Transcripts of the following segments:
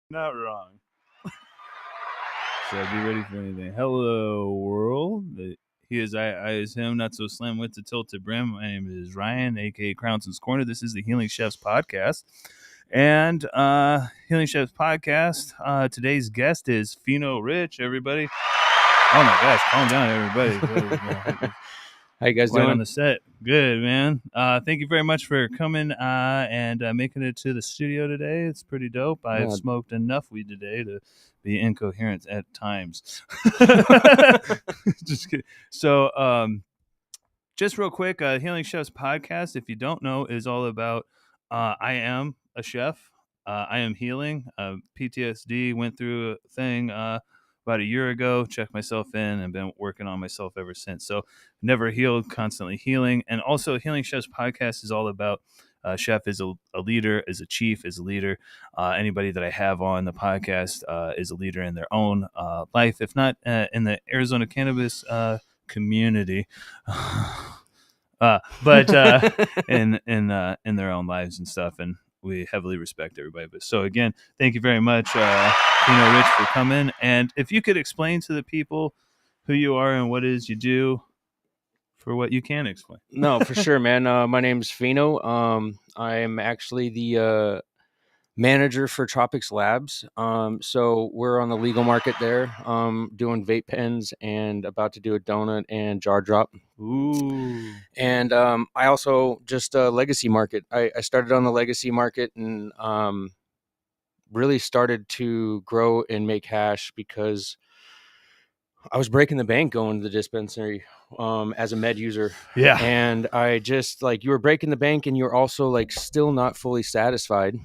Not wrong. So be ready for anything. Hello, world. He is I is him, not so slim with the tilted brim. My name is Ryan, aka Crownson's Corner. This is the Healing Chefs Podcast. And Healing Chefs Podcast, today's guest is Pheno Rich, everybody. Oh my gosh, calm down, everybody. How you guys Quiet doing? on the set. Good, man. Thank you very much for coming and making it to the studio today. It's pretty dope. I've smoked enough weed today to be incoherent at times. Just kidding. So, just real quick, Healing Chefs Podcast, if you don't know, is all about I am a chef. I am healing. PTSD, went through a thing about a year ago, checked myself in, and been working on myself ever since. So never healed, constantly healing. And also Healing Chefs Podcast is all about chef is a leader, is a chief, is a leader. Anybody that I have on the podcast is a leader in their own life, if not in the Arizona cannabis community. But in their own lives and stuff, and we heavily respect everybody. But so again, thank you very much, Pheno Rich, for coming. And if you could explain to the people who you are and what it is you do, for what you can explain. No, for sure, man. My name's Pheno. I am actually the manager for Tropics Labs. So we're on the legal market there, doing vape pens and about to do a donut and jar drop. Ooh. And I also just legacy market. I started on the legacy market and really started to grow and make hash because I was breaking the bank going to the dispensary as a med user. Yeah. And I just you were breaking the bank and you're also still not fully satisfied.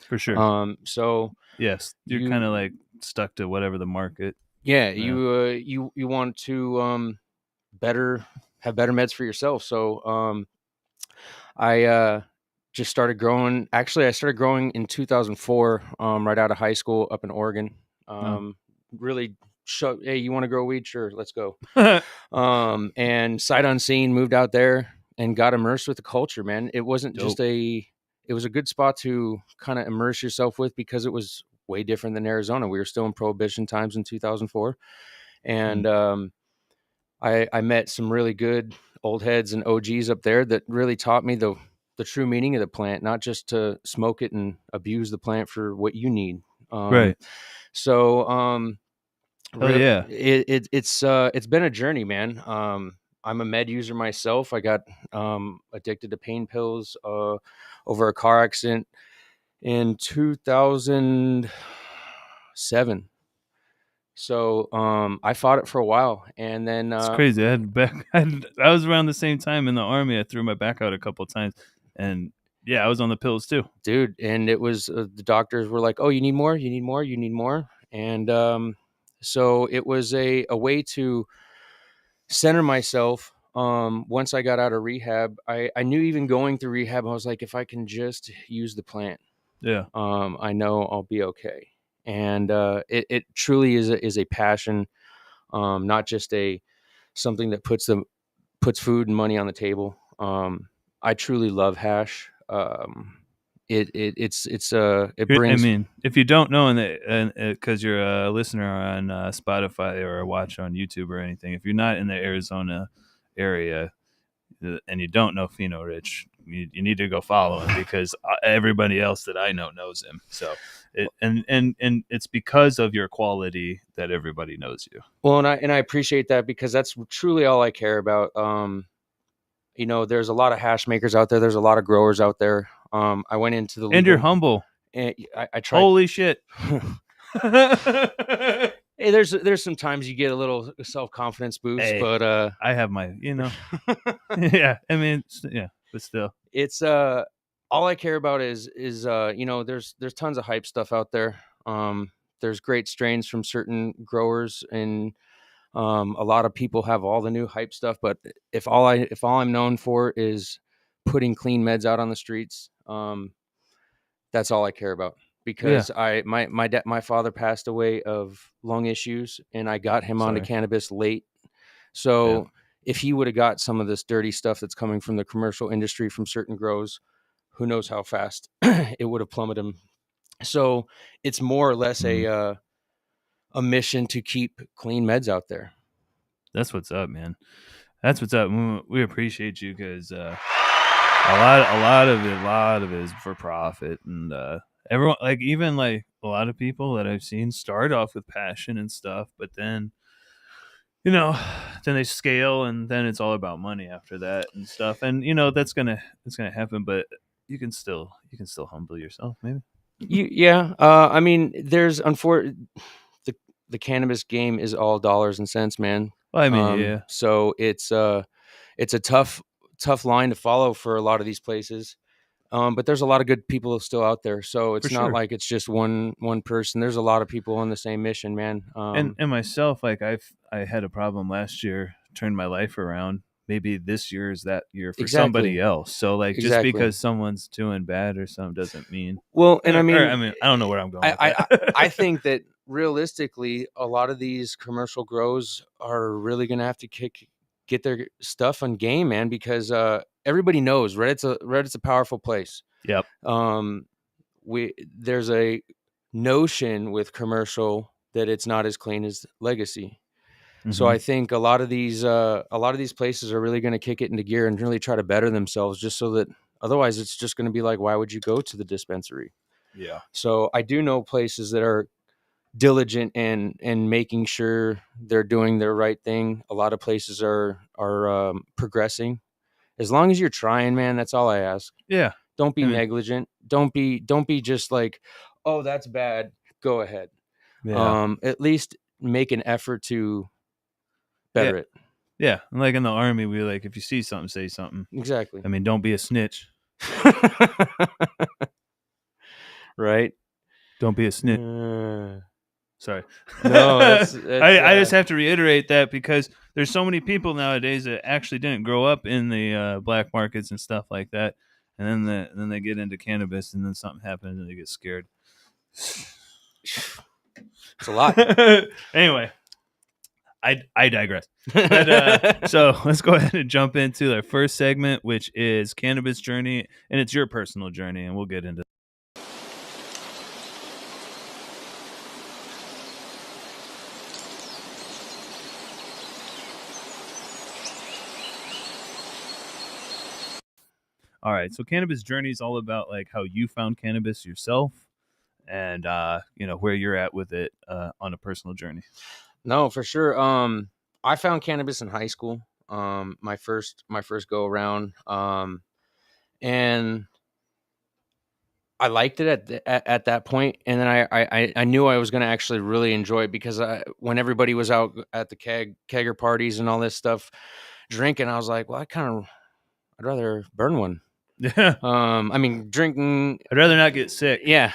For sure. So yes, you're kind of stuck to whatever the market. Yeah. You want to have better meds for yourself. So I just started growing. Actually, I started growing in 2004, right out of high school up in Oregon. Really hey, you want to grow weed? Sure, let's go. And sight unseen, moved out there and got immersed with the culture, man. It wasn't just it was a good spot to kind of immerse yourself with because it was way different than Arizona. We were still in prohibition times in 2004. And I met some really good old heads and OGs up there that really taught me the true meaning of the plant, not just to smoke it and abuse the plant for what you need. Right. So, really, yeah, it's been a journey, man. I'm a med user myself. I got addicted to pain pills over a car accident in 2007. So I fought it for a while, and then it's crazy. I was around the same time in the Army. I threw my back out a couple of times, and yeah, I was on the pills too, dude. And it was the doctors were like, "Oh, you need more, you need more, you need more," and so it was a way to center myself. Once I got out of rehab, I knew even going through rehab, I was like, if I can just use the plant, I know I'll be okay. And it truly is a passion, not just something that puts food and money on the table. I truly love hash. It brings. I mean, if you don't know, and because you're a listener on Spotify or a watch on YouTube or anything, if you're not in the Arizona area and you don't know Pheno Rich, you need to go follow him because everybody else that I know knows him. So, and it's because of your quality that everybody knows you. Well, and I appreciate that because that's truly all I care about. There's a lot of hash makers out there. There's a lot of growers out there. I went into the and you're humble. And I tried. Holy shit. Hey, there's some times you get a little self-confidence boost, but I have my, yeah, I mean, yeah, but still, it's all I care about is there's tons of hype stuff out there. There's great strains from certain growers, and a lot of people have all the new hype stuff. But if all I'm known for is putting clean meds out on the streets, that's all I care about. Yeah. Because my father passed away of lung issues, and I got him onto Sorry. cannabis late. Yeah. So if he would have got some of this dirty stuff that's coming from the commercial industry from certain grows, who knows how fast it would have plummeted him. So it's more or less a mission to keep clean meds out there. That's what's up, man. That's what's up. We appreciate you because a lot of it is for profit, and everyone, like even like a lot of people that I've seen start off with passion and stuff, but then then they scale, and then it's all about money after that and stuff, and that's gonna happen, but you can still humble yourself, maybe. I mean, there's the cannabis game is all dollars and cents, man. Well, I mean, yeah, So it's a tough line to follow for a lot of these places. But there's a lot of good people still out there. So for it's not sure. like it's just one person. There's a lot of people on the same mission, man. And myself, like I had a problem last year, turned my life around. Maybe this year is that year for somebody Exactly. else. So like just Exactly. because someone's doing bad or something doesn't mean Well, and I or mean, I mean, I don't know where I'm going with I that. think that realistically, a lot of these commercial grows are really going to have to get their stuff on game, man, because everybody knows Reddit's a powerful place. Yep. Um, there's a notion with commercial that it's not as clean as legacy. So Hmm. I think a lot of these places are really going to kick it into gear and really try to better themselves, just so that otherwise it's just going to be like, why would you go to the dispensary? Yeah. So I do know places that are diligent and making sure they're doing their right thing. A lot of places are progressing. As long as you're trying, man, that's all I ask. Yeah. Don't be I mean, negligent. Don't be just like, oh, that's bad. Go ahead. yeah. At least make an effort to Yeah. better it. Yeah. Like in the army, we like if you see something, say something. Exactly. I mean, don't be a snitch. Right. Don't be a snitch. Uh, Sorry. no, that's I just have to reiterate that because there's so many people nowadays that actually didn't grow up in the black markets and stuff like that, and then they get into cannabis, and then something happens and they get scared. it's a lot. Anyway, I digress. But so let's go ahead and jump into our first segment, which is cannabis journey, and it's your personal journey, and we'll get into. All right, so cannabis journey is all about like how you found cannabis yourself, and where you're at with it on a personal journey. No, for sure. I found cannabis in high school. My first go around. And I liked it at that point, and then I knew I was going to actually really enjoy it because when everybody was out at the kegger parties and all this stuff drinking, I was like, well, I'd rather burn one. Yeah, I mean, drinking, I'd rather not get sick. yeah.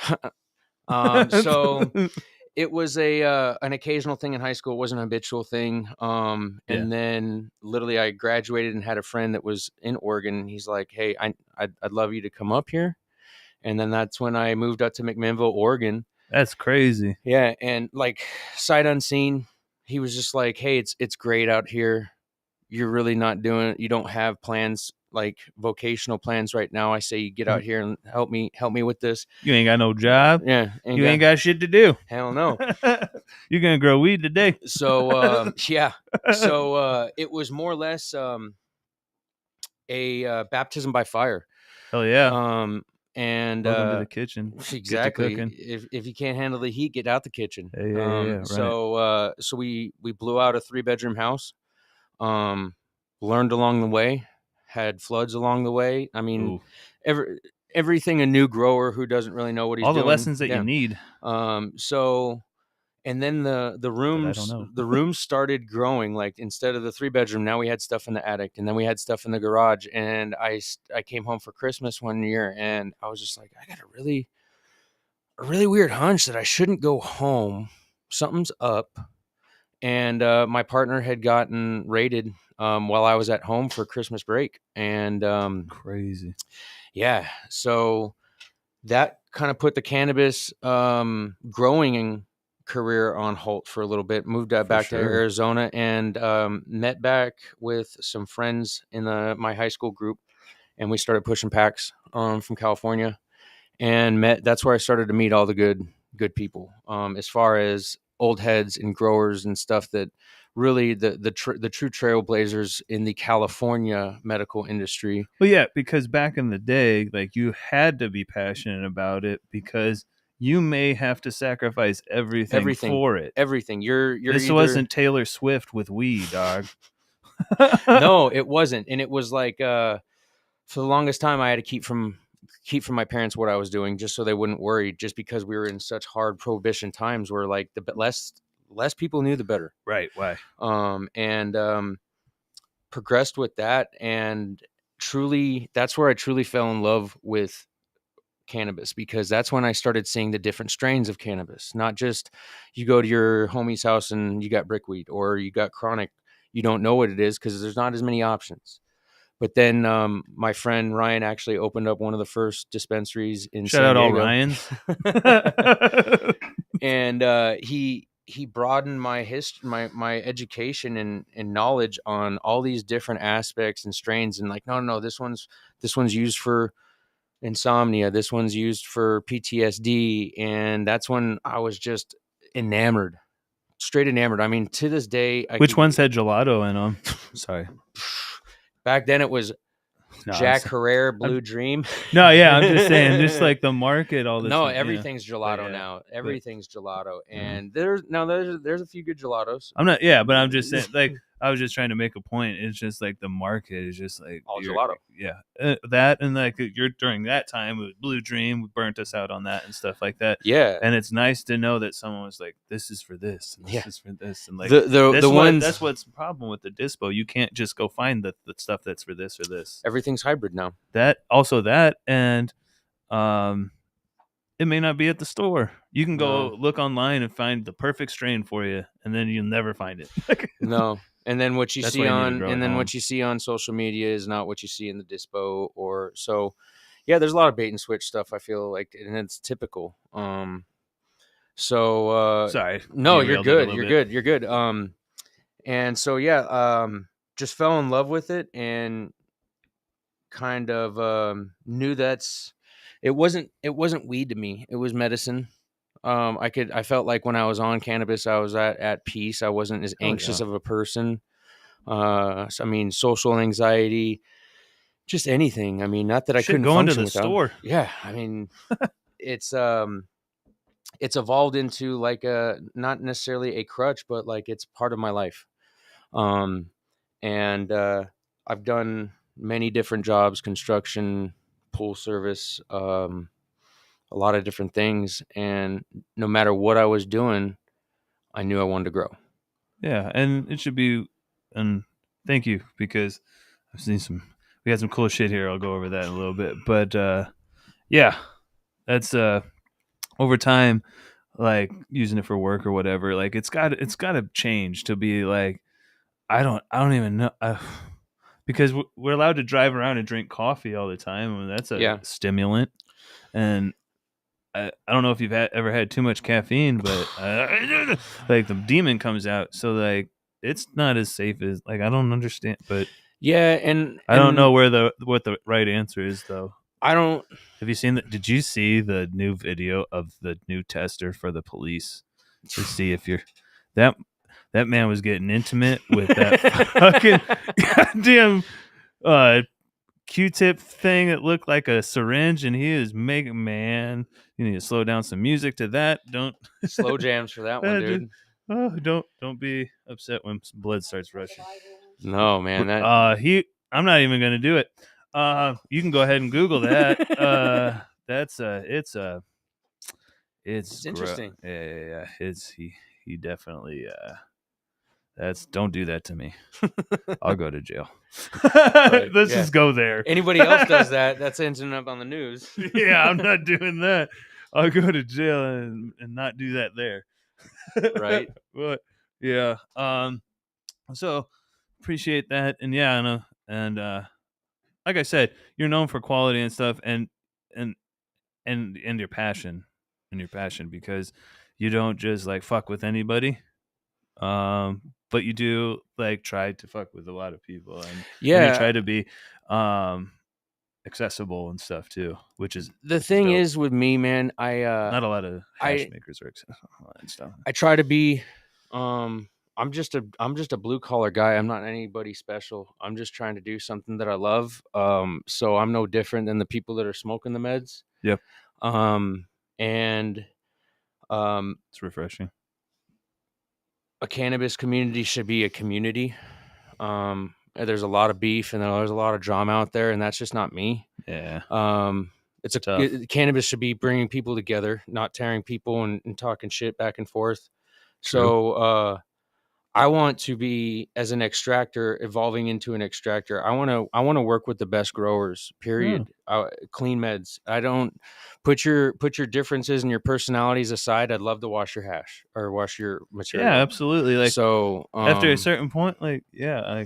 So it was an occasional thing in high school. It wasn't an habitual thing. Yeah, And then literally I graduated and had a friend that was in Oregon. And he's like, hey, I'd love you to come up here. And then that's when I moved up to McMinnville, Oregon. that's crazy. Yeah. And like sight unseen, he was just like, hey, it's great out here. You're really not doing, you don't have plans, like vocational plans right now. I say you get out here and help me with this. You ain't got no job. Yeah. You ain't got shit to do. Hell no. You're gonna grow weed today. So yeah, so it was more or less a baptism by fire. Hell yeah! Um, and Welcome to the kitchen. Get to exactly, cooking. if you can't handle the heat, get out the kitchen. Yeah. Run it. So we blew out a 3-bedroom house. Um, learned along the way, had floods along the way. I mean, Ooh, every everything a new grower who doesn't really know what he's all the doing. lessons that you Yeah. need So and then the that I don't know. rooms started growing. Like instead of the 3-bedroom, now we had stuff in the attic, and then we had stuff in the garage. And I came home for Christmas one year, and I was just like, a really weird hunch that I shouldn't go home. Something's up. And my partner had gotten raided while I was at home for Christmas break. And Crazy. yeah, so that kind of put the cannabis growing career on hold for a little bit. Moved back to Arizona and met back with some friends in my high school group, and we started pushing packs from California, and that's where I started to meet all the good people. As far as old heads and growers and stuff that really the true trailblazers in the California medical industry. Well, yeah, because back in the day, like you had to be passionate about it because you may have to sacrifice everything for it. Everything. You're this either... wasn't Taylor Swift with weed, dog. No, it wasn't. And it was like for the longest time I had to keep from my parents what I was doing just so they wouldn't worry, just because we were in such hard prohibition times where like the less people knew, the better. Right. Why? And progressed with that, and truly that's where I truly fell in love with cannabis, because that's when I started seeing the different strains of cannabis. Not just you go to your homie's house and you got brickweed or you got chronic, you don't know what it is because there's not as many options. But then my friend Ryan actually opened up one of the first dispensaries in Shout San out Diego. all Ryans. And he broadened my my education and knowledge on all these different aspects and strains, and like, no, this one's used for insomnia, this one's used for PTSD. And that's when I was just enamored, straight enamored. I mean, to this day, Which ones had gelato in them? Sorry. Back then it was Jack Herrera Blue Dream. No, yeah, I'm just saying, just like the market, all this. No, everything's gelato now. Everything's gelato, and there's a few good gelatos. I'm not, yeah, but I'm just saying, like, I was just trying to make a point. It's just like the market is just like all gelato. Yeah, that, and like you're during that time with Blue Dream burnt us out on that and stuff like that. Yeah, and it's nice to know that someone was like, "This is for this, and this is for this," and like the ones. That's what's the problem with the dispo. You can't just go find the stuff that's for this or this. Everything's hybrid now. And it may not be at the store. You can go look online and find the perfect strain for you, and then you'll never find it. No. And then what you see what you see on social media is not what you see in the dispo. Or so, yeah, there's a lot of bait and switch stuff, I feel like, and it's typical. Sorry. No, you're good. And so yeah, just fell in love with it and kind of knew it wasn't weed to me. It was medicine. I felt like when I was on cannabis, I was at peace. I wasn't as anxious of a person. I mean, social anxiety, just anything. I mean, not that I couldn't go into the without. Store. Yeah. I mean, it's evolved into like not necessarily a crutch, but like it's part of my life. And I've done many different jobs, construction, pool service, a lot of different things, and no matter what I was doing, I knew I wanted to grow. Yeah, and it should be, and thank you, because I've seen we had some cool shit here. I'll go over that in a little bit, but yeah, that's over time, like using it for work or whatever. Like it's got to change to be like, I don't even know. Because we're allowed to drive around and drink coffee all the time, and that's a stimulant. And I don't know if you've ever had too much caffeine, but like the demon comes out. So like it's not as safe as, like, I don't understand, but yeah, and I don't know what the right answer is though. I don't. Have you seen that? Did you see the new video of the new tester for the police to see if you're that man was getting intimate with that fucking goddamn Q-tip thing that looked like a syringe, and he is making, man, you need to slow down some music to that. Don't slow jams for that one, dude. Oh, don't be upset when blood starts rushing. No, man, I'm not even gonna do it. You can go ahead and Google that. It's interesting. Yeah. He definitely don't do that to me. I'll go to jail. Let's just go there. Anybody else does that, that's ending up on the news. Yeah, I'm not doing that. I'll go to jail and not do that there. Right. But yeah. So appreciate that. And yeah, and like I said, you're known for quality and stuff, and and your passion, because you don't just like fuck with anybody. But you do like try to fuck with a lot of people, and you Yeah. try to be accessible and stuff too, The which is thing dope. is with me, man, Not a lot of hash I makers are accessible and stuff. I try to be I'm just a blue collar guy. I'm not anybody special. I'm just trying to do something that I love. So I'm no different than the people that are smoking the meds. Yep, And it's refreshing. a cannabis community should be a community. There's a lot of beef and there's a lot of drama out there, and that's just not me. Yeah, It's tough. cannabis should be bringing people together, not tearing people and talking shit back and forth. True. So I want to be, as an extractor, evolving into an extractor. I want to work with the best growers. Yeah, Period. Clean meds. I don't put your differences and your personalities aside. I'd love to wash your hash or wash your yeah, material. absolutely. Like So after a certain point, like yeah,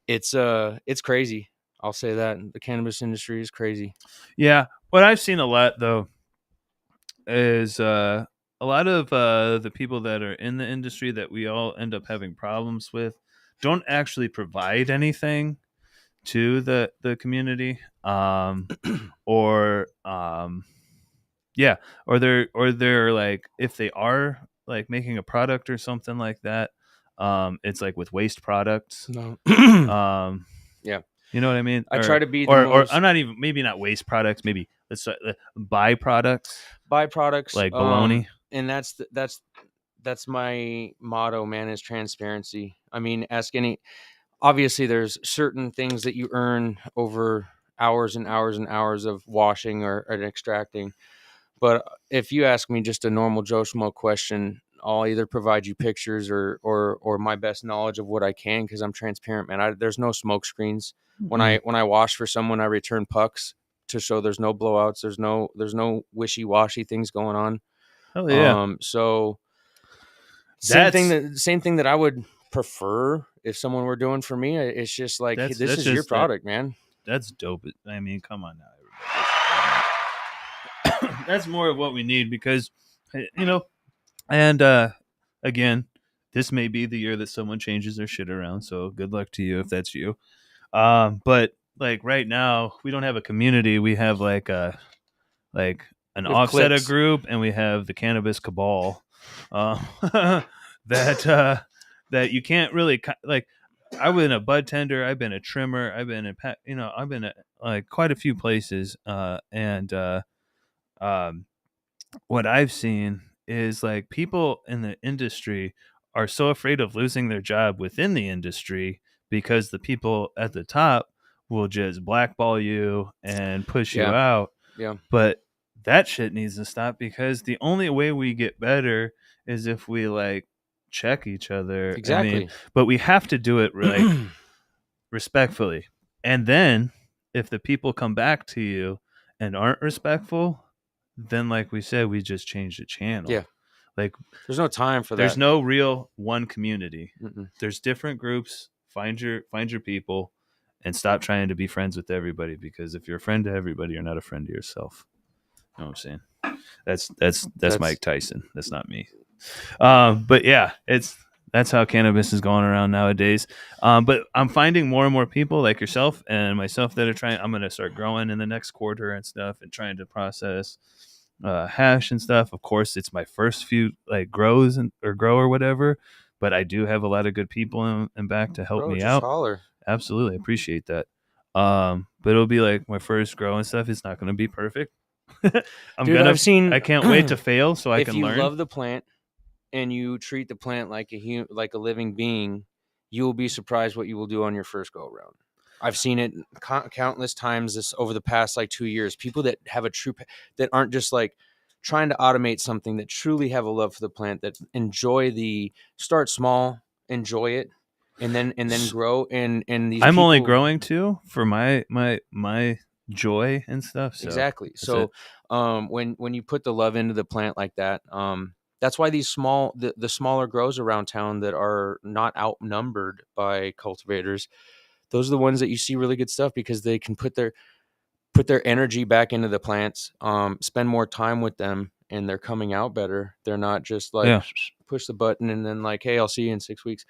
it's crazy. I'll say that the cannabis industry is crazy. yeah. What I've seen a lot though is a lot of the people that are in the industry that we all end up having problems with don't actually provide anything to the community, or yeah, or they're like, if they are like making a product or something like that, it's like with waste products. No. um Yeah. you know what I mean? I try to be the Or most I'm not even, maybe not waste products, maybe let's say byproducts byproducts. like baloney. And that's my motto, man, is transparency. I mean, ask any. Obviously, there's certain things that you earn over hours and hours and hours of washing or extracting. But if you ask me just a normal Joe Schmo question, I'll either provide you pictures or my best knowledge of what I can, because I'm transparent, man. There's no smoke screens. When Mm. I wash for someone, I return pucks to show there's no blowouts. There's no wishy washy things going on. Hell yeah. So That's same thing that I would prefer if someone were doing for me. It's just like, hey, this that's is your just that product, man. that's dope. I mean, come on now, everybody. That's more of what we need, because you know, and again, this may be the year that someone changes their shit around. So good luck to you if that's you. But like right now, we don't have a community. We have like an We have offset clicks. group, and we have the Cannabis Cabal, uh, that that you can't really like. I've been a bud tender. I've been a trimmer. I've been I've been at like quite a few places. And um, what I've seen is like people in the industry are so afraid of losing their job within the industry, because the people at the top will just blackball you and push you Yeah. out. Yeah. But that shit needs to stop, because the only way we get better is if we like check each other. I mean, Exactly. but we have to do it like respectfully. And then if the people come back to you and aren't respectful, then like we said, we just change the channel. Yeah. Like There's no time for there's that. no real one community. Mm-mm. There's different groups. Find your people, and stop trying to be friends with everybody, because if you're a friend to everybody, you're not a friend to yourself. You know what I'm saying? That's That's Mike Tyson. That's not me. But yeah, that's how cannabis is going around nowadays. But I'm finding more and more people like yourself and myself that are trying. I'm gonna start growing in the next quarter and stuff, and trying to process hash and stuff. Of course, it's my first few like grow or whatever, but I do have a lot of good people in back to help bro, me just out. holler. Absolutely, I appreciate that. But it'll be like my first grow and stuff. It's not gonna be perfect. Dude, I've seen I can't wait to fail so I if can you learn. love the plant and you treat the plant like like a living being, you will be surprised what you will do on your first go around. I've seen it countless times this over the past like 2 years. People that have a true that aren't just like trying to automate something, that truly have a love for the plant, that enjoy the start small, enjoy it, and then grow. And these I'm only people, growing too for my joy and stuff. So Exactly. that's it. So when you put the love into the plant like that, that's why these the smaller grows around town that are not outnumbered by cultivators, those are the ones that you see really good stuff, because they can put their energy back into the plants, spend more time with them, and they're coming out better. They're not just like Yeah. push the button and then like, hey, I'll see you in 6 weeks.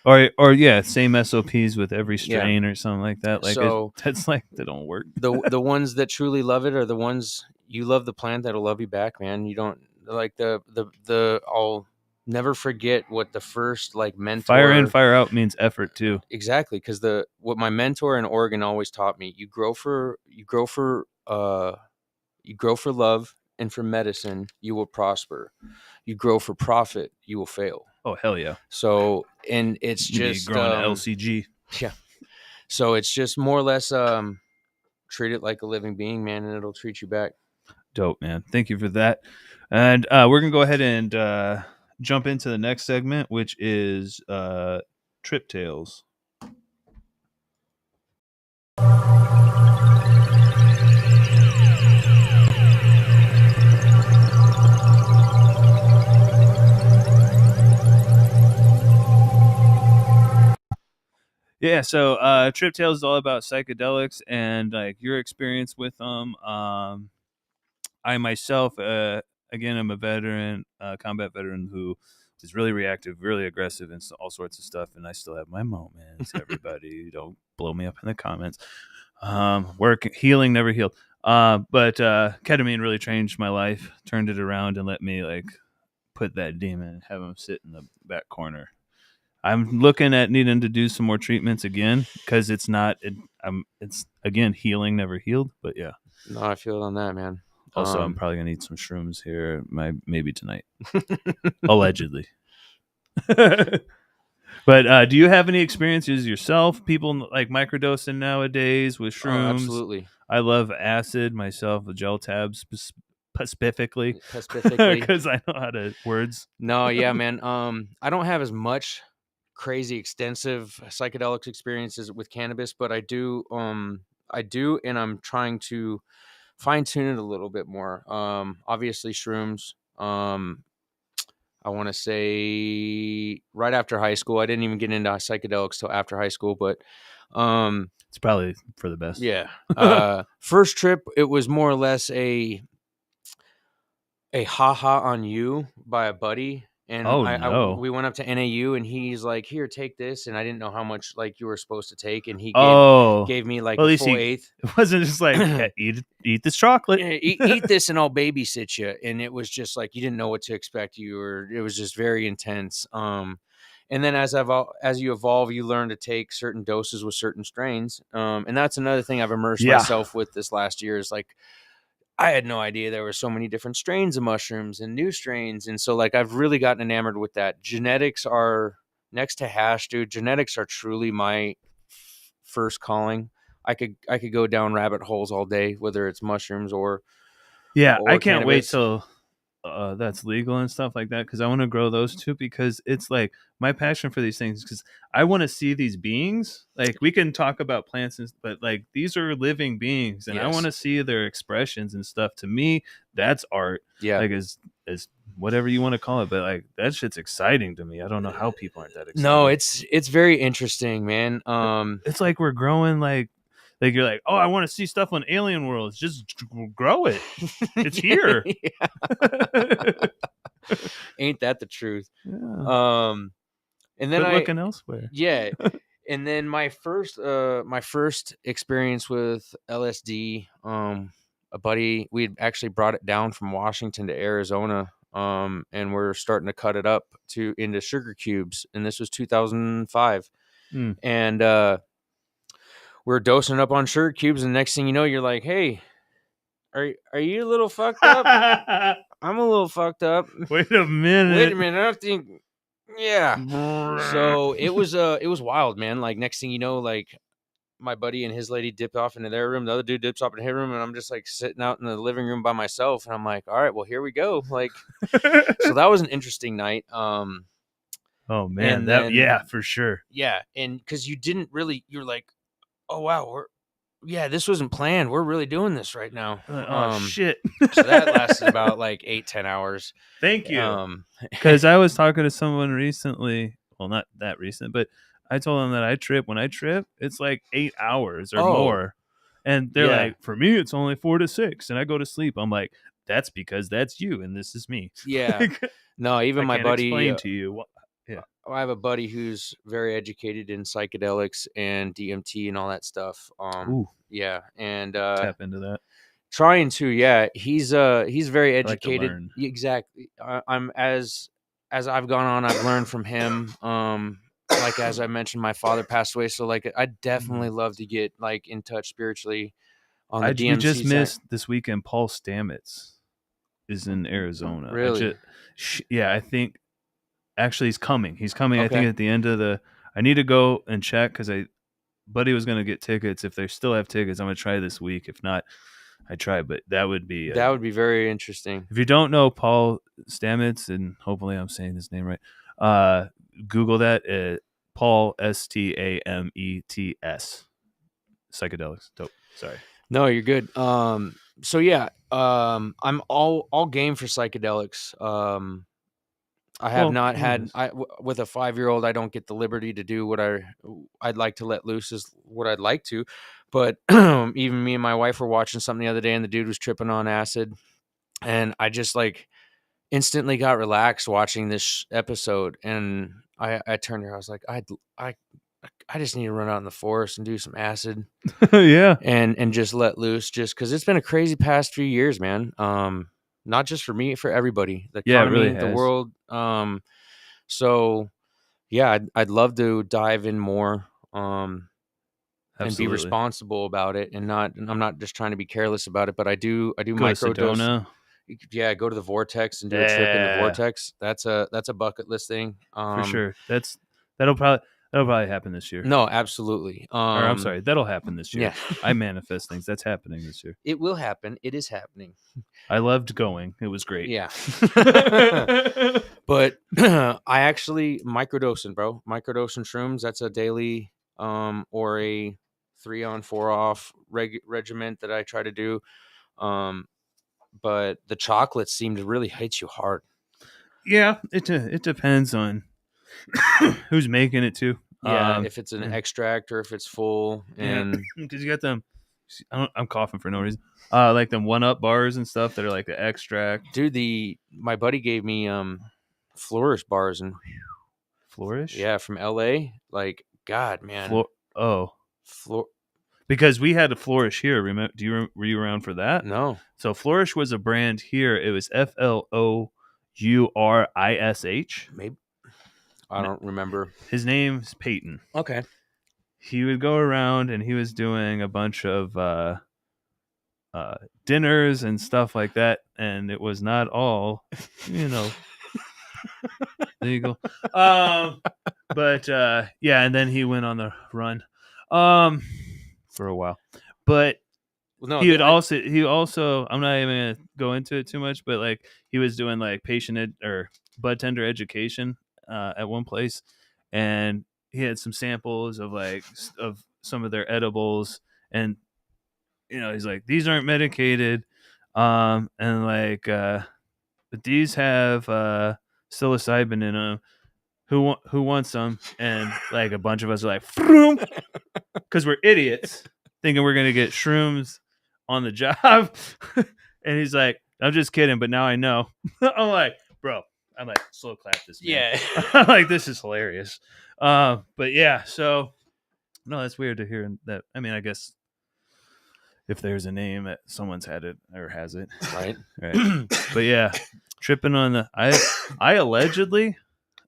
Or yeah, same SOPs with every Yeah. strain or something like that. Like So that's like they don't work. the ones that truly love it are the ones you love the plant that'll love you back, man. You don't like the I'll never forget what the first like Fire in, mentor. fire out means effort too. Exactly, because the what my mentor in Oregon always taught me, you grow for love, and for medicine you will prosper. You grow for profit, you will fail. Oh hell yeah! So, and it's You be just growing to LCG. yeah. So it's just more or less treat it like a living being, man, and it'll treat you back. Dope, man. Thank you for that. And we're gonna go ahead and jump into the next segment, which is trip tales. Yeah, so Trip Tales is all about psychedelics and like your experience with them. I myself, again, I'm a veteran, combat veteran who is really reactive, really aggressive, and all sorts of stuff. And I still have my moments. Everybody, don't blow me up in the comments. Work healing never healed. But ketamine really changed my life, turned it around, and let me like put that demon and have him sit in the back corner. I'm looking at needing to do some more treatments again because it's not. It's again healing never healed. But yeah. No, I feel it on that, man. Also, I'm probably gonna need some shrooms here, maybe tonight, allegedly. But do you have any experiences yourself? People like microdosing nowadays with Oh, shrooms. absolutely. I love acid myself, the gel tabs specifically, Specifically. because I know how to words. No, yeah, man. I don't have as much crazy extensive psychedelics experiences with cannabis, but I do, and I'm trying to fine tune it a little bit more. Obviously shrooms. I want to say right after high school. I didn't even get into psychedelics till after high school, but It's probably for the best. yeah. First trip, it was more or less a haha on you by a buddy. And Oh no. we went up to NAU, and he's like, here, take this. And I didn't know how much like you were supposed to take. And he Oh, gave me like well, a at least full he eighth. it wasn't just like yeah, eat this chocolate. Yeah, eat this and I'll babysit you. And it was just like, you didn't know what to expect. It was just very intense. And then as you evolve, you learn to take certain doses with certain strains. And that's another thing I've immersed Yeah. myself with this last year is like, I had no idea there were so many different strains of mushrooms and new strains. And so like I've really gotten enamored with that. Genetics are next to hash, dude. Genetics are truly my first calling. I could go down rabbit holes all day, whether it's mushrooms or Yeah, I can't wait cannabis. till that's legal and stuff like that because I want to grow those too because it's like my passion for these things because I want to see these beings. Like we can talk about plants, but like these are living beings, and I want to see their expressions and stuff. To me, that's art. Yeah. Like as whatever you want to call it, but like that shit's exciting to me. I don't know how people aren't that excited. No, it's very interesting, man. It's like we're growing like you're like, oh, I want to see stuff on alien worlds. Just grow it. It's here. Ain't that the truth? Yeah. And then Quit looking elsewhere. Yeah. And then my first experience with LSD, a buddy, we had actually brought it down from Washington to Arizona, and we're starting to cut it up into sugar cubes, and this was 2005, and we're dosing up on sugar cubes, and next thing you know, you're like, hey, are you a little fucked up? I'm a little fucked up. Wait a minute. I think, yeah. So it was wild, man. Like next thing you know, like my buddy and his lady dip off into their room, the other dude dips off in his room, and I'm just like sitting out in the living room by myself, and I'm like, all right, well, here we go. Like, so that was an interesting night. Oh man, yeah, for sure. Yeah, and because you're like, oh wow, yeah, this wasn't planned. We're really doing this right now. Oh shit! So that lasted about like 8-10 hours. Thank you. Because I was talking to someone recently. Well, not that recent, but I told them that I trip. When I trip, it's like 8 hours or more, and they're Yeah. like, "For me, it's only 4 to 6," and I go to sleep. I'm like, "That's because that's you, and this is me." Yeah. No, even I my can't buddy. explain to you. Yeah. I have a buddy who's very educated in psychedelics and DMT and all that stuff. Ooh, Yeah, and tap into that. trying to. Yeah, he's very I like to educated. learn. Exactly. I'm as I've gone on, I've learned from him. Like as I mentioned, my father passed away, so like I definitely love to get like in touch spiritually on the DMC We just side. missed this weekend. Paul Stamets is in Arizona. Really? Yeah, I think actually he's coming. He's coming. I Okay. think at the end of the. I need to go and check because buddy was gonna get tickets. If they still have tickets, I'm gonna try this week. If not, I try. But that would be very interesting. If you don't know Paul Stamets, and hopefully I'm saying his name right, Google that. Paul Stamets. Psychedelics. Dope. Sorry. No, you're good. So yeah, I'm all game for psychedelics. I have not had with a 5-year-old. I don't get the liberty to do what I'd like to let loose is what I'd like to, but even me and my wife were watching something the other day, and the dude was tripping on acid, and I just like instantly got relaxed watching this episode, and I turned to her. I was like, I just need to run out in the forest and do some acid. Yeah. And just let loose, just because it's been a crazy past few years, man. Not just for me, for everybody. The Yeah, it economy, really the has. world. So yeah, I'd love to dive in more. And be Absolutely. responsible about it, and I'm not just trying to be careless about it, but I do Go to microdose. Sedona. Yeah, go to the vortex and do a trip in the vortex. That's a bucket list thing. For sure. That'll probably happen this year. No, absolutely. Or I'm sorry, that'll happen this year. Yeah. I manifest things. That's happening this year. It will happen. It is happening. I loved going. It was great. Yeah. But I actually microdosing, bro. Microdosing shrooms. That's a daily or a 3-on 4-off regiment that I try to do. But the chocolates seem to really hit you hard. Yeah, it depends on who's making it too. Yeah, if it's an extract or if it's full, and because you got them. I'm coughing for no reason. Like them 1-Up bars and stuff that are like the extract. Dude, my buddy gave me Flourish bars and Flourish. Yeah, from LA. Like, God, man. Because we had a Flourish here. Remember? Were you around for that? No. So Flourish was a brand here. It was FLOURISH. Maybe. I don't remember. His name's Peyton. Okay. He would go around and he was doing a bunch of dinners and stuff like that, and it was not all, legal. But yeah, and then he went on the run for a while. But he also I'm not even gonna go into it too much, but like he was doing like patient or bud tender education at one place, and he had some samples of of some of their edibles, and he's like, these aren't medicated, and like but these have psilocybin in them. Who wants some? And like a bunch of us are like, because we're idiots, thinking we're gonna get shrooms on the job. And he's like, I'm just kidding, but now I know. I'm like, bro, slow clap this, man. Yeah. I'm like, this is hilarious. But yeah, so no, that's weird to hear that. I mean, I guess if there's a name that someone's had it or has it, right. But yeah, tripping on the I allegedly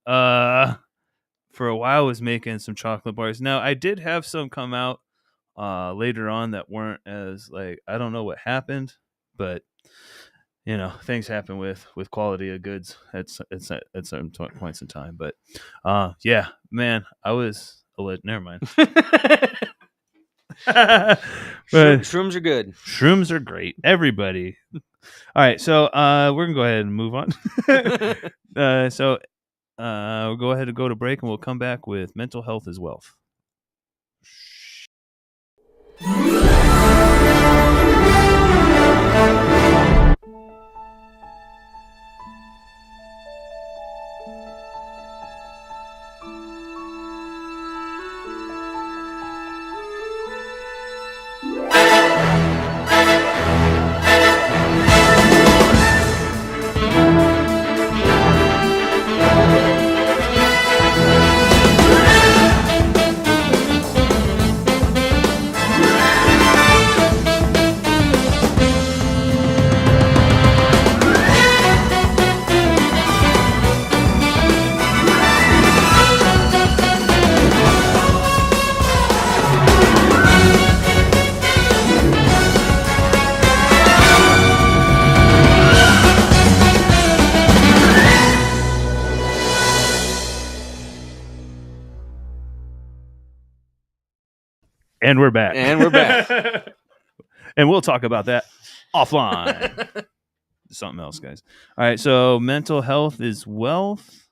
for a while was making some chocolate bars. Now I did have some come out later on that weren't as like, I don't know what happened, but things happen with quality of goods at certain points in time. But yeah, man, I was never mind. Shrooms are good. Shrooms are great. Everybody. All right, so we're gonna go ahead and move on. So we'll go ahead and go to break, and we'll come back with mental health is wealth. And we're back. And we're back. And we'll talk about that offline. Something else, guys. All right, so mental health is wealth.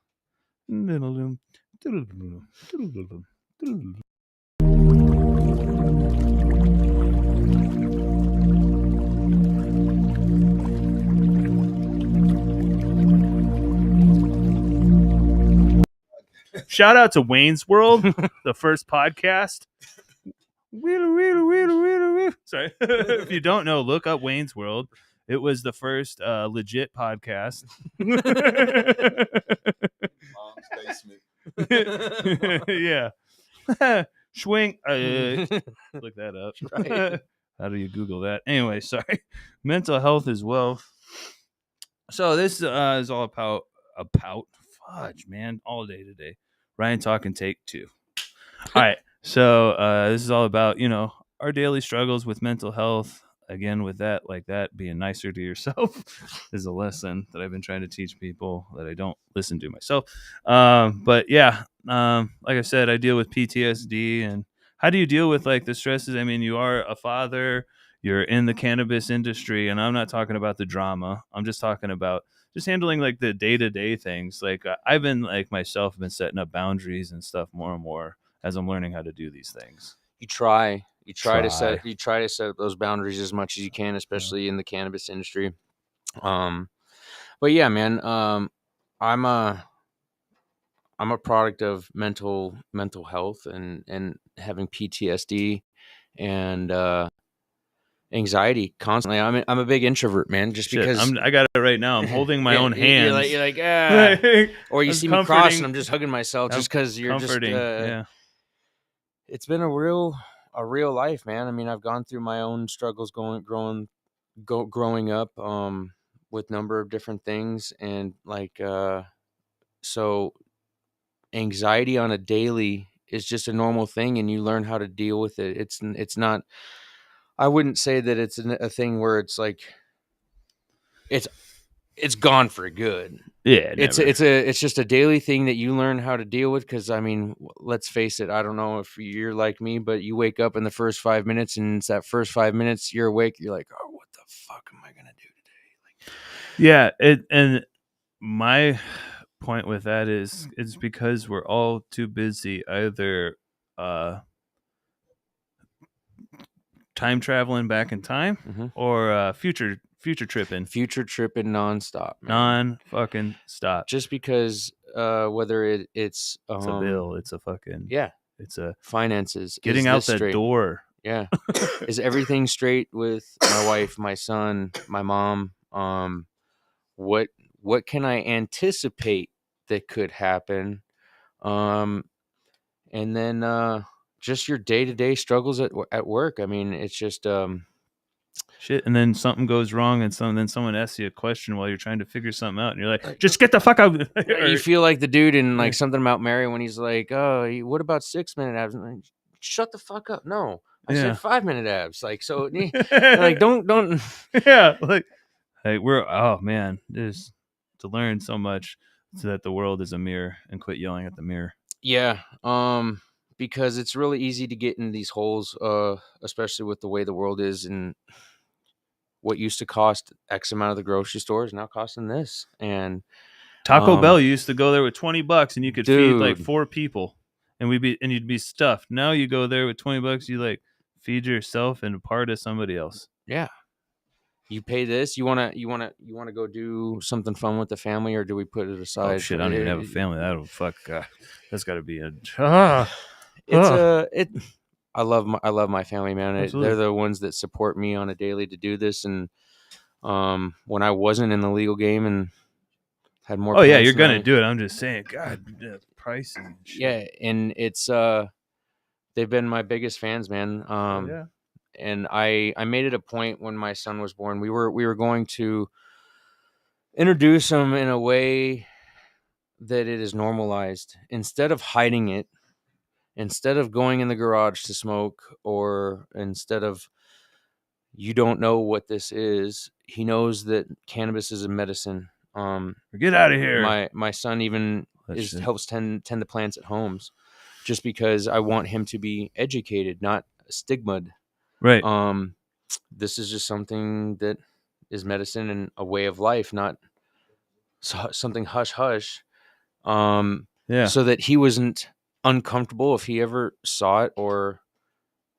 Shout out to Wayne's World, the first podcast. Sorry. If you don't know, look up Wayne's World. It was the first legit podcast. Mom's basement. Yeah. Swing. Look that up. Right. How do you Google that? Anyway, sorry. Mental health is wealth. So this is all about fudge, man, all day today. Ryan talking take 2. All right. So this is all about, our daily struggles with mental health. Again, with that, like that, being nicer to yourself is a lesson that I've been trying to teach people that I don't listen to myself. But yeah, like I said, I deal with PTSD. And how do you deal with like the stresses? I mean, you are a father, you're in the cannabis industry, and I'm not talking about the drama. I'm just talking about just handling like the day-to-day things. Like I've been like myself been setting up boundaries and stuff more and more as I'm learning how to do these things. You try to set up those boundaries as much as you can, especially in the cannabis industry. But yeah, man, I'm a product of mental health and having PTSD and anxiety constantly. I'm a big introvert, man. Just Shit, because I got it right now. I'm holding my own hands. You're like ah. Or you It's see me cross comforting. and I'm just hugging myself just because you're comforting. Yeah. It's been a real life, man. I mean, I've gone through my own struggles growing up with number of different things, and like so anxiety on a daily is just a normal thing, and you learn how to deal with it. It's not, I wouldn't say that it's a thing where it's like it's gone for good. Yeah, it's just a daily thing that you learn how to deal with. Because I mean, let's face it, I don't know if you're like me, but you wake up in the first 5 minutes, and it's that first 5 minutes you're awake, you're like, oh, what the fuck am I gonna do today? Yeah, and my point with that is it's because we're all too busy either time traveling back in time or future tripping nonstop, man. non-fucking stop. Just because whether it's a bill, it's a fucking it's a finances, getting out the door. Yeah. Is everything straight with my wife, my son, my mom? What can I anticipate that could happen? And then just your day-to-day struggles at work. I mean, it's just shit, and then something goes wrong, and then someone asks you a question while you're trying to figure something out, and you're like, just get the fuck out. You feel like the dude in like Something About Mary when he's like, oh, what about 6-minute abs? I'm like, shut the fuck up. No, I said 5-minute abs. Like, so like don't yeah, like we're, oh man, there's to learn so much so that the world is a mirror, and quit yelling at the mirror. Yeah. Because it's really easy to get in these holes, especially with the way the world is, and what used to cost X amount of the grocery store is now costing this. And Taco Bell, you used to go there with $20 and you could feed like 4 people, and you'd be stuffed. Now you go there with $20, you like feed yourself and a part of somebody else. Yeah. You pay this. You wanna go do something fun with the family, or do we put it aside? Oh shit! I don't even have a family. That'll fuck. That's got to be a. I love my family, man. Absolutely. They're the ones that support me on a daily to do this. And when I wasn't in the legal game and had more. Oh yeah, you're gonna do it. I'm just saying, God, pricing. And shit. Yeah, and it's they've been my biggest fans, man. Yeah. And I made it a point when my son was born. We were going to introduce him in a way that it is normalized, instead of hiding it, instead of going in the garage to smoke, or instead of, you don't know what this is. He knows that cannabis is a medicine. Get out of here. My son even helps tend the plants at homes, just because I want him to be educated, not stigmaed. Right. This is just something that is medicine and a way of life, not something hush hush. Yeah. So that he wasn't uncomfortable if he ever saw it or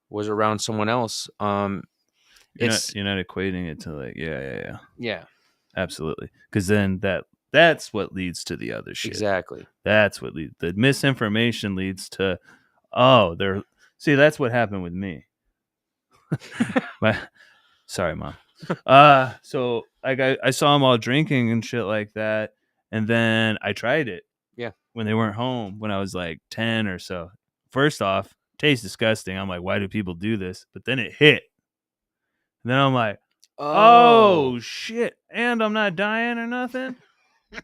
was around someone else. It's You're not equating it to like yeah, absolutely, because then that's what leads to the other shit. exactly. That's what leads, the misinformation leads to, oh, they're, see, that's what happened with me. Sorry, Mom. So like I saw them all drinking and shit like that, and then I tried it. Yeah. When they weren't home, when I was like 10 or so. First off, tastes disgusting. I'm like, why do people do this? But then it hit. And then I'm like, oh shit, and I'm not dying or nothing.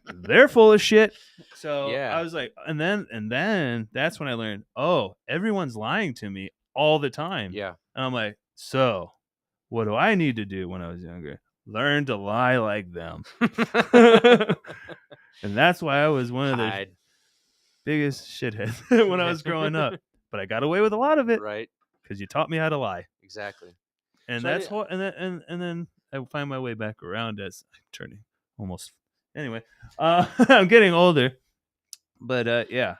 They're full of shit. So Yeah. I was like, and then that's when I learned, oh, everyone's lying to me all the time. Yeah. And I'm like, so what do I need to do when I was younger? Learn to lie like them. And that's why I was one of the biggest shitheads when I was growing up. But I got away with a lot of it, Right. because you taught me how to lie. Exactly. And So that's what, and then I find my way back around as I'm turning almost. Anyway, I'm getting older, but yeah,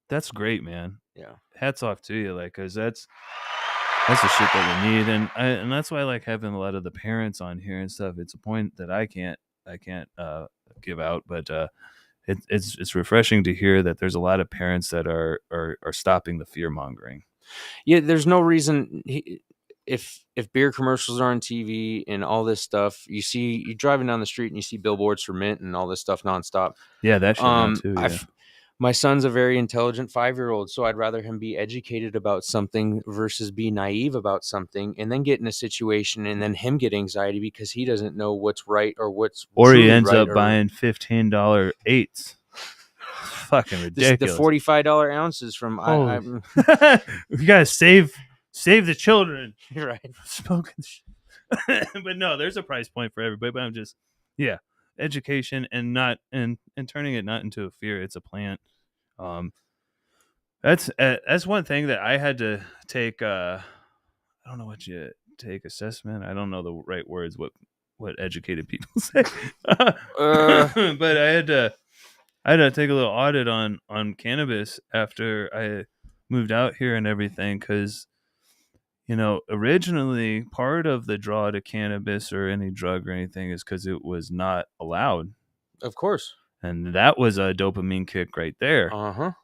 that's great, man. yeah. Hats off to you, like, cause that's the shit that we need, and that's why I like having a lot of the parents on here and stuff. It's a point that I can't give out, but it's refreshing to hear that there's a lot of parents that are stopping the fear mongering. Yeah, there's no reason if beer commercials are on TV and all this stuff, you're driving down the street and you see billboards for mint and all this stuff nonstop. Yeah, that shit now too. Yeah. My son's a very intelligent 5-year-old, so I'd rather him be educated about something versus be naive about something and then get in a situation and then him get anxiety because he doesn't know what's right or what's or he ends right up buying $15 eights. Fucking ridiculous. The $45 ounces from you gotta save the children. Right. Smoking shit. But no, there's a price point for everybody. But I'm just, yeah, education and not and turning it not into a fear. It's a plant. That's one thing that I had to take. I don't know what you take assessment. I don't know the right words. What educated people say. But I had to take a little audit on cannabis after I moved out here and everything, because originally part of the draw to cannabis or any drug or anything is because it was not allowed. Of course. And that was a dopamine kick right there.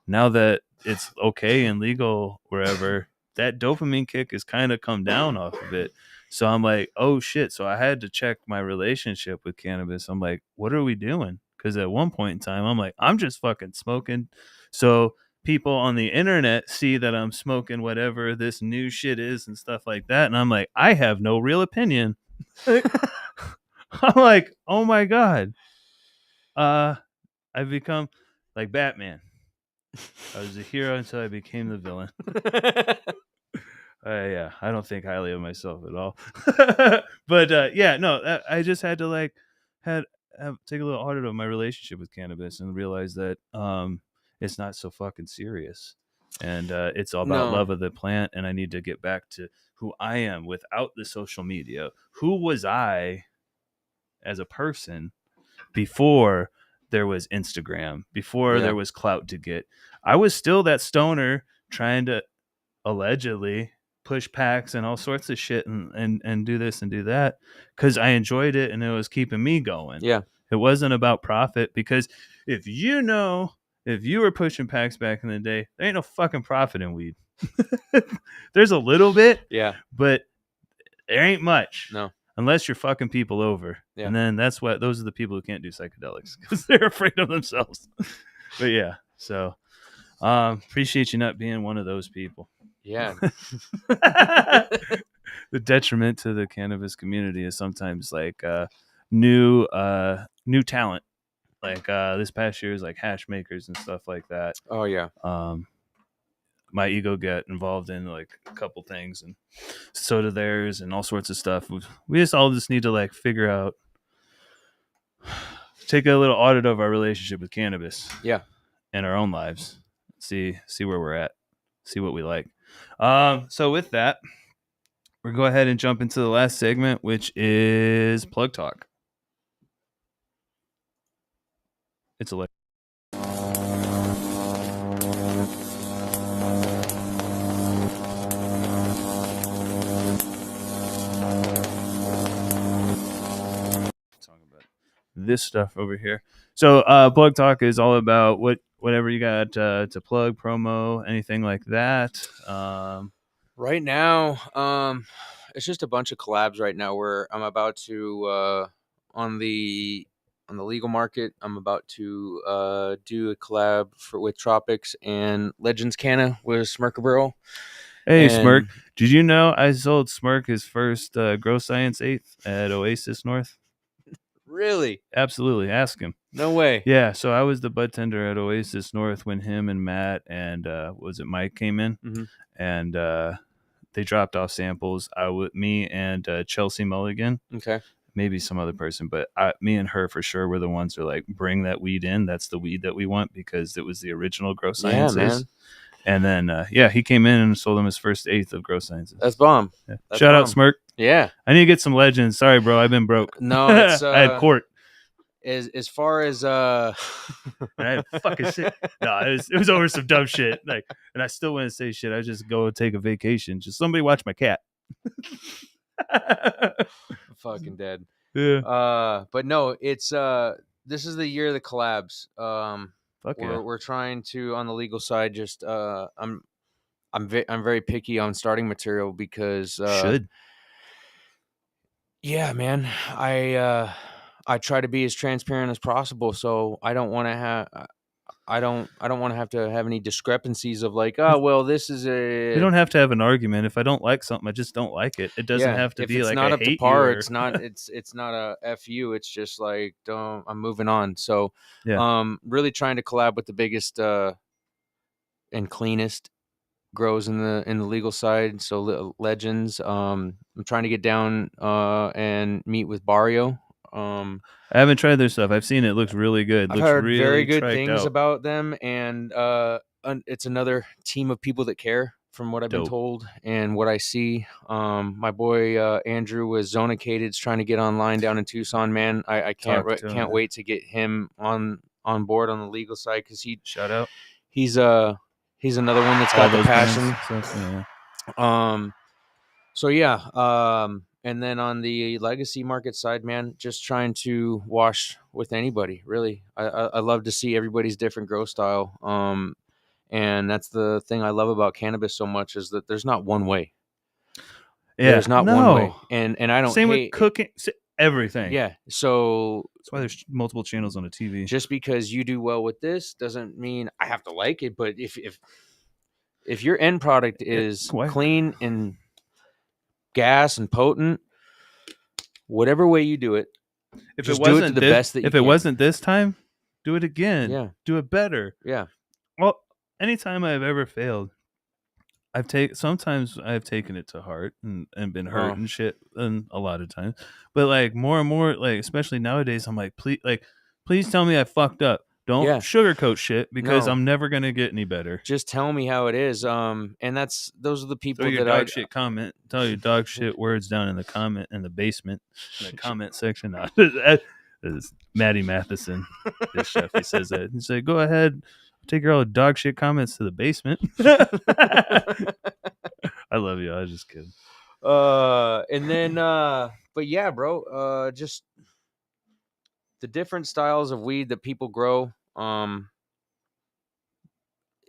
Now that it's okay and legal wherever, that dopamine kick has kind of come down off of it. So I'm like, oh shit. So I had to check my relationship with cannabis. I'm like, what are we doing? Because at one point in time, I'm like, I'm just fucking smoking. So people on the internet see that I'm smoking whatever this new shit is and stuff like that. And I'm like, I have no real opinion. I'm like, oh my God. I've become like Batman. I was a hero until I became the villain. Yeah, I don't think highly of myself at all. But yeah, no, I just had to like take a little audit of my relationship with cannabis and realize that it's not so fucking serious, and it's all about love of the plant. And I need to get back to who I am without the social media. Who was I as a person before there was Instagram, before there was clout to get? I was still that stoner trying to allegedly push packs and all sorts of shit and do this and do that because I enjoyed it and it was keeping me going. Yeah. It wasn't about profit, because if you were pushing packs back in the day, there ain't no fucking profit in weed. There's a little bit, Yeah, but there ain't much. No. Unless you're fucking people over. Yeah. And then those are the people who can't do psychedelics because they're afraid of themselves. But yeah, so appreciate you not being one of those people. Yeah. The detriment to the cannabis community is sometimes like new talent. Like this past year is like hash makers and stuff like that. Oh yeah. My ego got involved in like a couple things, and so do theirs, and all sorts of stuff. We all just need to like figure out, take a little audit of our relationship with cannabis. Yeah. In our own lives. See where we're at. See what we like. So with that, we'll go ahead and jump into the last segment, which is plug talk. It's a this stuff over here. So plug talk is all about whatever you got to plug, promo, anything like that. Right now, it's just a bunch of collabs right now where I'm about to on the legal market. I'm about to do a collab with Tropics and Legends Canna with Smirkaburl. Hey, Smirk, And did you know I sold Smirk his first Grow Science 8th at Oasis North? really, Absolutely. Ask him. no way. Yeah, so I was the bud tender at Oasis North when him and Matt and was it Mike came in, Mhm. and they dropped off samples. Me and Chelsea Mulligan, Okay. maybe some other person, but me and her for sure were the ones who were like, bring that weed in. That's the weed that we want because it was the original Grow Yeah, Sciences. man. And then he came in and sold him his first 8th of Grow Sciences. That's bomb. Yeah. That's Shout out bomb. Smirk. Yeah. I need to get some Legends. Sorry, bro. I've been broke. No, it's I had court. as far as And I had fucking shit. No, it was over some dumb shit. Like, and I still wouldn't say shit. I just go and take a vacation. Just somebody watch my cat. fucking dead. Yeah. But no, it's this is the year of the collabs. Fuck yeah. We're trying to on the legal side. Just I'm very picky on starting material because Should. yeah, man. I try to be as transparent as possible, so I don't want to have. I don't want to have any discrepancies of like, oh well, this is We a don't have to have an argument. If I don't like something, I just don't like it. It doesn't have to if be it's like not I up to hate you. par, Or... it's not a fu. It's just like don't. I'm moving on. So, Yeah. really trying to collab with the biggest and cleanest grows in the legal side. So Legends. I'm trying to get down and meet with Barrio. I haven't tried their stuff. I've seen it. Looks really good. I've Looks heard very really good triked things out. about them, and it's another team of people that care, from what I've been Dope. told and what I see. My boy Andrew was Zonicated, trying to get online down in Tucson. Man, I can't Talk to him, can't man. wait to get him on board on the legal side because Shout out. he's another one that's All got the those passion. bands. Stuff. Yeah. So yeah, and then on the legacy market side, man, just trying to wash with anybody. Really, I love to see everybody's different grow style. And that's the thing I love about cannabis so much is that there's not one way. Yeah. There's not one way, and I don't Same with hate cooking. Everything. Yeah, so That's why there's multiple channels on a TV. just because you do well with this doesn't mean I have to like it. But if your end product is clean and gas and potent, whatever way you do it, if just it do it wasn't to the best that you if can. it wasn't this time, do it again. Yeah. Do it better. Yeah. Well, anytime I've ever failed, sometimes I've taken it to heart and been hurt and shit, and a lot of times. But like more and more, like especially nowadays, I'm like, please tell me I fucked up. Don't sugarcoat shit because I'm never gonna get any better. Just tell me how it is. And those are the people Throw your that dog shit comment. Tell your dog shit words down in the basement, in the comment section. That is Maddie Matheson, this chef. He says that. He said, "Go ahead, take your old dog shit comments to the basement." I love you. I was just kidding. And then, but yeah, bro. Just the different styles of weed that people grow.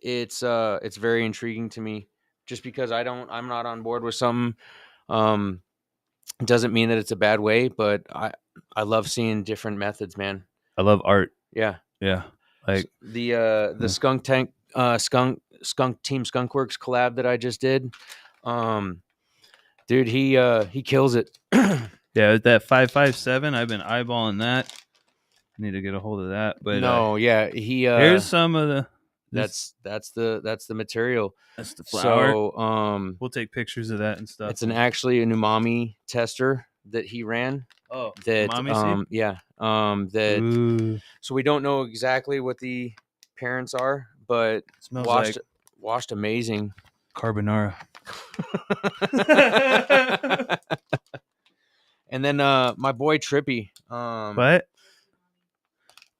It's very intriguing to me. Just because I'm not on board with something, doesn't mean that it's a bad way. But I love seeing different methods, man. I love art. Yeah, yeah. Like the Skunk Tank, Skunk Team Skunkworks collab that I just did. Dude, he kills it. Yeah, that 557. I've been eyeballing that. Need to get a hold of that. But no, yeah, he. Here's some of the. That's the material. That's the flower. So we'll take pictures of that and stuff. It's actually an umami tester that he ran. Oh, that umami seed? Yeah. That. Ooh. So we don't know exactly what the parents are, but smells washed amazing. Carbonara. And then my boy Trippy. What?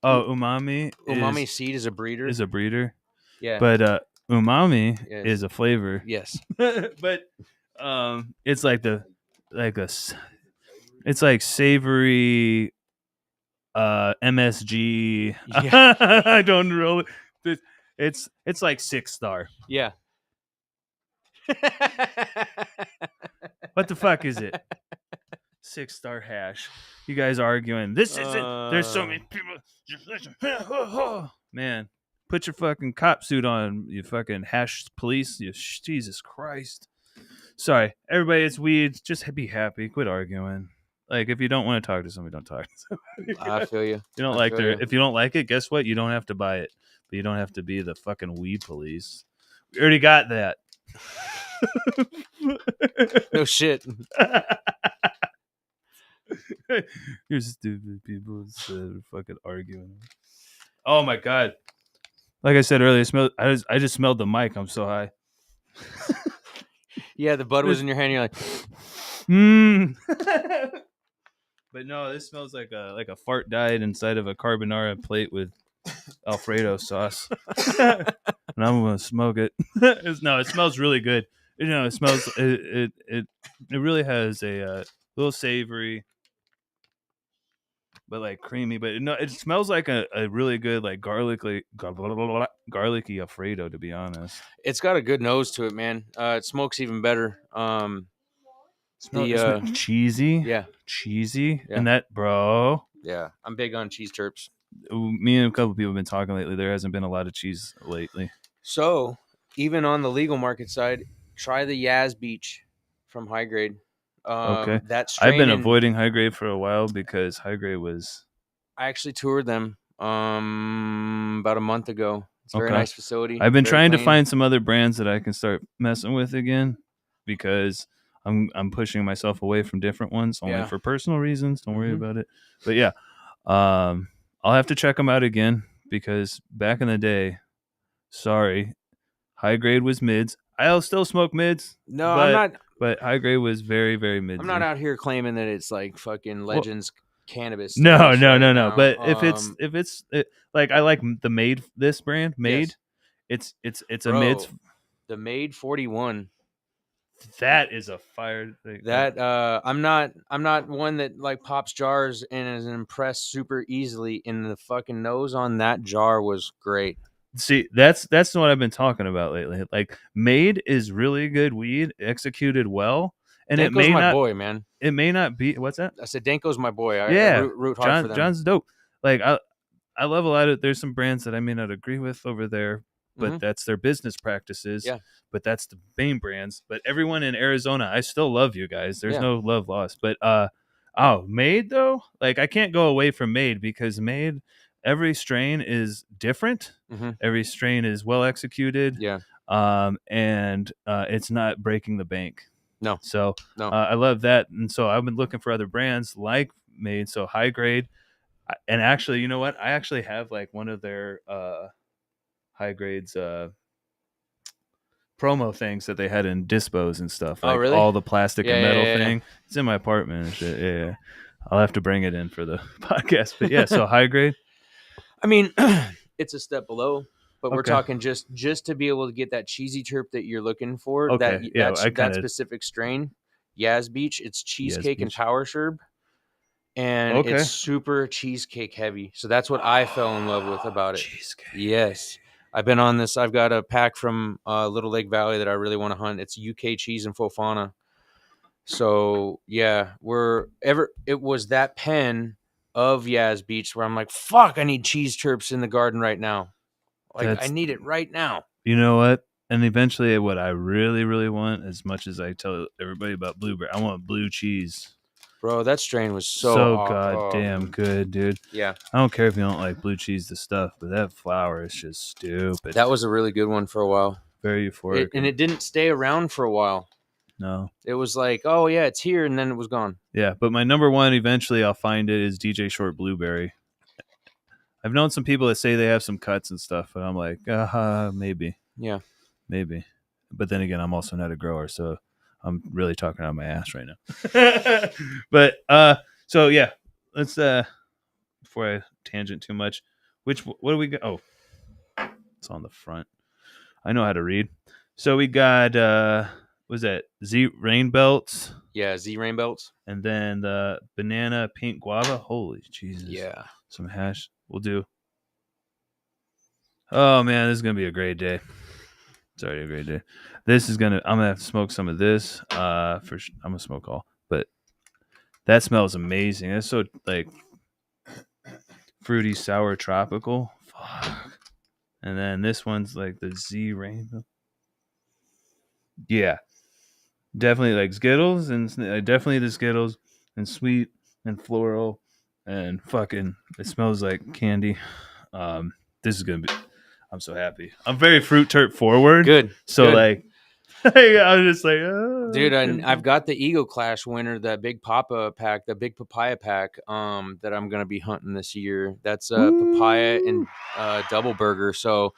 Oh, umami Umami seed is a breeder. is a breeder. Yeah. But umami Yes. is a flavor. Yes. But it's like it's like savory MSG. Yeah. I don't really. It's like 6-star. Yeah. What the fuck is it? 6-star hash. You guys arguing. This isn't. There's so many people. Man, put your fucking cop suit on, you fucking hash police. Jesus Christ. Sorry, everybody. It's weed. Just be happy. Quit arguing. Like, if you don't want to talk to somebody, don't talk to somebody. I feel you. You don't like their. If you don't like it, guess what? You don't have to buy it. But you don't have to be the fucking weed police. We already got that. No shit. You're stupid people fucking arguing. Oh my god! Like I said earlier, I just smelled the mic. I'm so high. Yeah, the bud was in your hand. You're like, But no, this smells like a fart died inside of a carbonara plate with Alfredo sauce, and I'm gonna smoke it. No, it smells really good. You know, it smells. It really has a little savory, but like creamy. But no, it smells like a really good like garlicky Alfredo. To be honest, it's got a good nose to it, man. It smokes even better. It's cheesy. Yeah. Cheesy. Yeah. And that, bro. Yeah, I'm big on cheese terps. Me and a couple people have been talking lately. There hasn't been a lot of cheese lately. So, even on the legal market side, try the Yaz Beach from High Grade. Okay. That strain I've been avoiding High Grade for a while because High Grade was. I actually toured them about a month ago. It's a very nice facility. I've been trying to find some other brands that I can start messing with again because I'm pushing myself away from different ones only for personal reasons. Don't worry about it. But yeah, I'll have to check them out again because back in the day, sorry, High Grade was mids. I'll still smoke mids. No, I'm not. But High Grade was very, very mid. I'm not out here claiming that it's like fucking Legends cannabis. No. But if it's like I like the Made this brand Made. Yes. It's a mids. The Made 41. That is a fire thing. That I'm not one that like pops jars and is impressed super easily. And the fucking nose on that jar was great. See, that's what I've been talking about lately. Like Made is really good weed, executed well, and Danko's it may my not. Boy, man. It may not be. What's that? I said Danko's my boy. I root hard for them. John's dope. Like I love a lot of. There's some brands that I may not agree with over there, but that's their business practices. Yeah. But that's the main brands. But everyone in Arizona, I still love you guys. There's no love lost. But Made though, like I can't go away from Made because Made. Every strain is different. Every strain is well executed. Yeah. And it's not breaking the bank. No. So I love that. And so I've been looking for other brands like Made. So High Grade. And actually, you know what? I actually have like one of their High Grades promo things that they had in dispos and stuff. Like really? all the plastic and metal thing. Yeah. It's in my apartment and shit. Yeah. I'll have to bring it in for the podcast. But yeah, so High Grade. I mean, it's a step below, but we're talking just to be able to get that cheesy terp that you're looking for. Okay. That specific strain, Yaz Beach. It's cheesecake and power sherb, and it's super cheesecake heavy. So that's what I fell in love with about it. Cheesecake. Yes, I've been on this. I've got a pack from Little Lake Valley that I really want to hunt. It's UK cheese and Fofana. So yeah, it was that pen of Yaz Beach where I'm like, fuck, I need cheese terps in the garden right now. Like I need it right now. You know what? And eventually what I really, really want, as much as I tell everybody about blueberry, I want blue cheese. Bro, that strain was so goddamn good, dude. Yeah. I don't care if you don't like blue cheese, the stuff, but that flower is just stupid. That was a really good one for a while. Very euphoric. And it didn't stay around for a while. No. It was like, oh, yeah, it's here, and then it was gone. Yeah, but my number one, eventually I'll find it, is DJ Short Blueberry. I've known some people that say they have some cuts and stuff, but I'm like, maybe. Yeah. Maybe. But then again, I'm also not a grower, so I'm really talking out of my ass right now. But so yeah, let's before I tangent too much, what do we got? Oh, it's on the front. I know how to read. So we got was that Z rain belts? Yeah, Z rain belts. And then the banana pink guava. Holy Jesus. Yeah. Some hash. We'll do. Oh man, this is gonna be a great day. It's already a great day. I'm gonna have to smoke some of this. I'm gonna smoke all, but that smells amazing. It's so like fruity, sour, tropical. Fuck. And then this one's like the Z rainbow. Yeah, definitely like Skittles and definitely the Skittles and sweet and floral and fucking. It smells like candy. This is gonna be. I'm so happy. I'm very fruit terp forward. Good. So good. like, I was just like, oh, dude, I've got the Ego Clash winner, that big Papa pack, the big papaya pack, that I'm gonna be hunting this year. That's papaya and double burger. So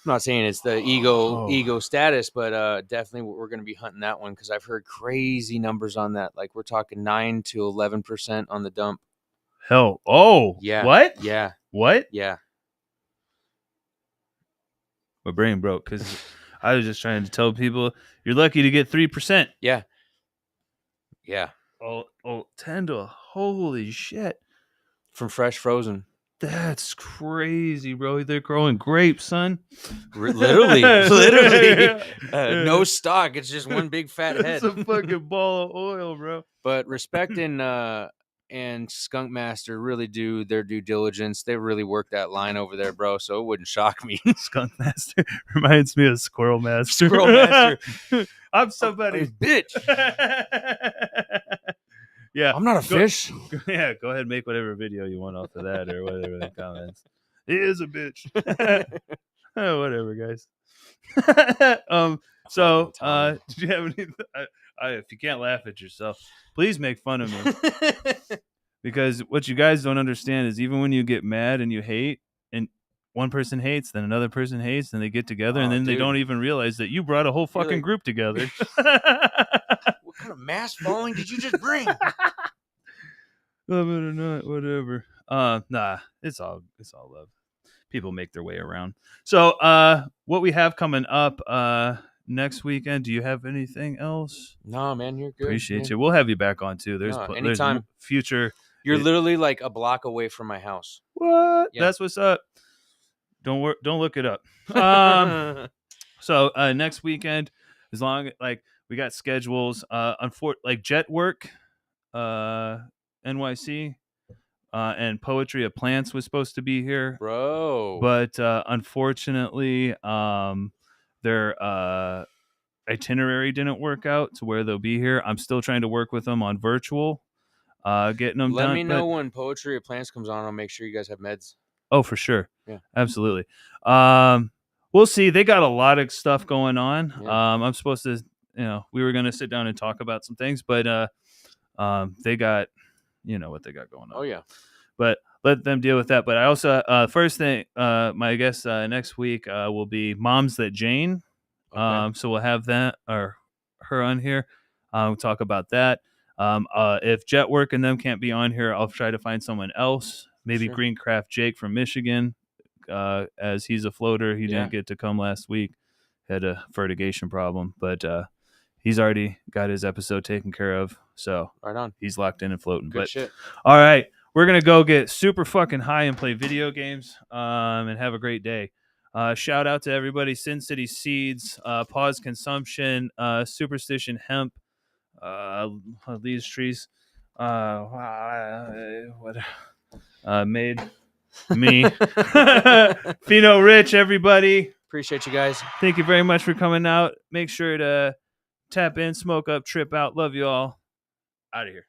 I'm not saying it's the ego status, but definitely we're gonna be hunting that one because I've heard crazy numbers on that. Like we're talking 9 to 11% on the dump. Hell, oh Yeah. What? Yeah. What? Yeah. My brain broke because I was just trying to tell people you're lucky to get 3%. Yeah. Yeah. Oh, 10 to holy shit. From fresh frozen. That's crazy, bro. They're growing grapes, son. Literally. No stock. It's just one big fat head. It's a fucking ball of oil, bro. But Respect and Skunk Master really do their due diligence. They really work that line over there, bro. So it wouldn't shock me. Skunk Master reminds me of Squirrel Master. Squirrel Master. I'm somebody. Bitch. Yeah. I'm not a fish. Yeah, go ahead and make whatever video you want off of that or whatever in the comments. He is a bitch. Oh, whatever, guys. So did you have any if you can't laugh at yourself, please make fun of me. Because what you guys don't understand is even when you get mad and you hate and one person hates, then another person hates, and they get together, and then they don't even realize that you brought a whole fucking group together. What kind of mass following did you just bring? Love it or not, whatever. Nah, it's all love. People make their way around. So, what we have coming up next weekend? Do you have anything else? No, man, you're good. Appreciate you. We'll have you back on too. There's anytime. Future. You're literally like a block away from my house. What? Yeah. That's what's up. Don't look it up. So next weekend, as long like we got schedules, like Jet Work, NYC, and Poetry of Plants was supposed to be here, bro. But unfortunately, their itinerary didn't work out to where they'll be here. I'm still trying to work with them on virtual, getting them done. Let me know when Poetry of Plants comes on. I'll make sure you guys have meds. Oh, for sure. Yeah, absolutely. We'll see. They got a lot of stuff going on. Yeah. I'm supposed to, we were going to sit down and talk about some things, but they got, what they got going on. Oh yeah. But let them deal with that. But I also, first thing, my guest next week will be Moms That Jane. Okay. So we'll have that or her on here. We'll talk about that. If Jet Work and them can't be on here, I'll try to find someone else. Maybe sure. Greencraft Jake from Michigan, as he's a floater. He didn't get to come last week. Had a fertigation problem, but he's already got his episode taken care of. So right on. He's locked in and floating. Good shit. All right. We're going to go get super fucking high and play video games and have a great day. Shout out to everybody. Sin City Seeds, Pause Consumption, Superstition Hemp, these trees. Made me. Pheno Rich, everybody. Appreciate you guys. Thank you very much for coming out. Make sure to tap in, smoke up, trip out. Love you all. Out of here.